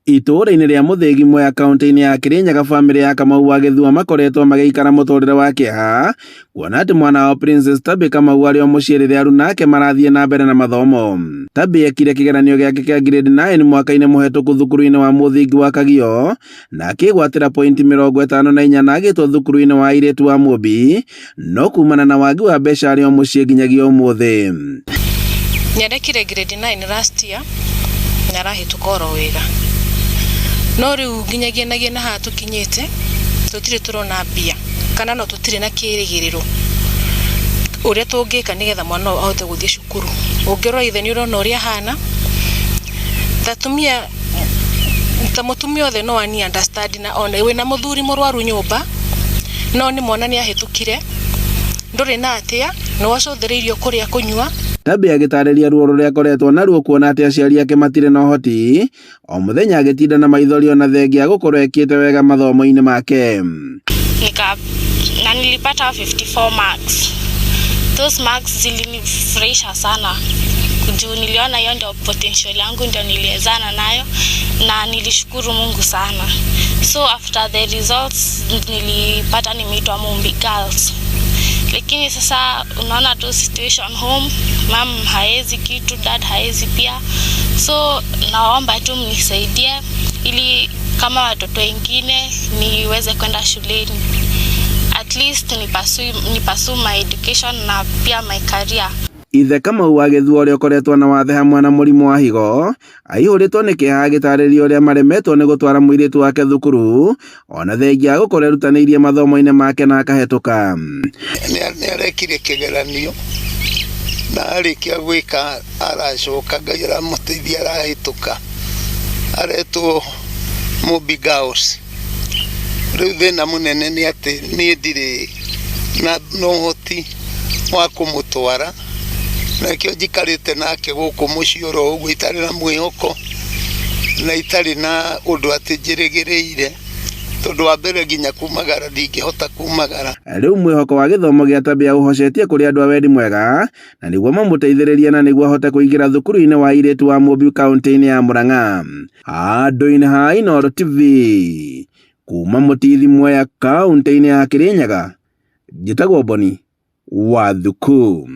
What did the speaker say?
Itũũra-inĩ rĩa Mũthĩgi Mwea kaunti-inĩ ya Kirinyaga, bamĩrĩ ya Kamau wa Gĩthua makoretwo magĩikara mũtũrĩre wa kĩeha kuona atĩ mwana wao Princess Tabby Kamau arĩ o mũciĩ rĩrĩa aruna ake marathiĩ na mbere na mathomo. Tabby ekire kĩgeranio gĩake kĩa grade 9 mwaka-inĩ mũhetũku thukuru-inĩ wa mũthingi wa Kagio na akĩgwatĩra pointi 54 na agĩtwo thukuru-inĩ wa airĩtu wa Mũmbi, no kumana na wagi wa mbeca arĩ o mũciĩ nginyagia ũmũthĩ. Nĩarekire grade 9 last year na arahĩtũka oro wega, no rĩu nginyagia na haha tũkinyĩte tũtirĩ tũrona mbia kana no tũtirĩ na kĩrĩgĩrĩro ũrĩa tũngĩka nĩgetha mwana ahote gũthiĩ cukuru. Ũngĩrora ithe nĩũrona ũrĩa hana ta mũtumia othe no ani understand na ona wĩna mũthuri mũrwaru nyũmba no nĩ mwana nĩahĩtũkire ndũrĩ na atĩa no wacũthĩrĩirio kũrĩa kũnyua. Tabby agĩtarĩria ruo rũrĩa akoretwo naruo kuona atĩ aciari ake matirĩ na ũhoti, o mũthenya agĩtinda na maithori ona thengia gũkorwo ekĩte wega mathomo-inĩ make. Na nilipata 54 marks. Those marks zilinifurahisha sana juu niliona hiyo ndio potential yangu, ndio niliezana nayo na nilishukuru Mungu sana. So after the results nilipata nimeitwa Mũmbi Girls. Lakini sasa unaona tu situation home, mom haezi kitu, dad haezi pia. So naomba tu mnisaidie ili kama watoto wengine niweze kwenda shuleni. At least ni pursue my education na pia my career. Ithe Kamau wa Gĩthua ũrĩa ũkoretwo na wathe hamwe na mũrimũ wa higo aihũrĩtwo nĩ kĩeha agĩtarĩria ũrĩa maremetwo nĩ gũtwara mũirĩtu wake thukuru ona thengia gũkorwo erutanĩirie mathomo-inĩ make na akahĩtũka. Nĩarekire kĩgeranio na arĩkia gwĩka aracoka Ngai aramũteithia arahĩtũka, aretwo Mũmbi Girls. Rĩu thĩna mũnene nĩ atĩ niĩ ndirĩ na ũhoti wa kũmũtwara, nakĩo njikarĩte nake gũkũ mũciĩ oro ũguo itarĩ na mwĩhoko na itarĩ na ũndũ atĩ njĩrĩgĩrĩire, tondũ wa mbere nginya kumagara ndingĩhota kumagara. Rĩu mwĩhoko wa gĩthomo gĩa Tabby ũhocetie kũrĩ andũ a wendi mwega na nĩguo mamũteithĩrĩrie na nĩguo ahote kũingĩra thukuru-inĩ wa airĩtu wa Mũmbi kaunti-inĩ ya Mũrang'a. Handũ-inĩ ha Inooro TV kuma Mũtithi Mwea kaunti-inĩ ya Kirinyaga, njĩtagwo Boni Wathuku.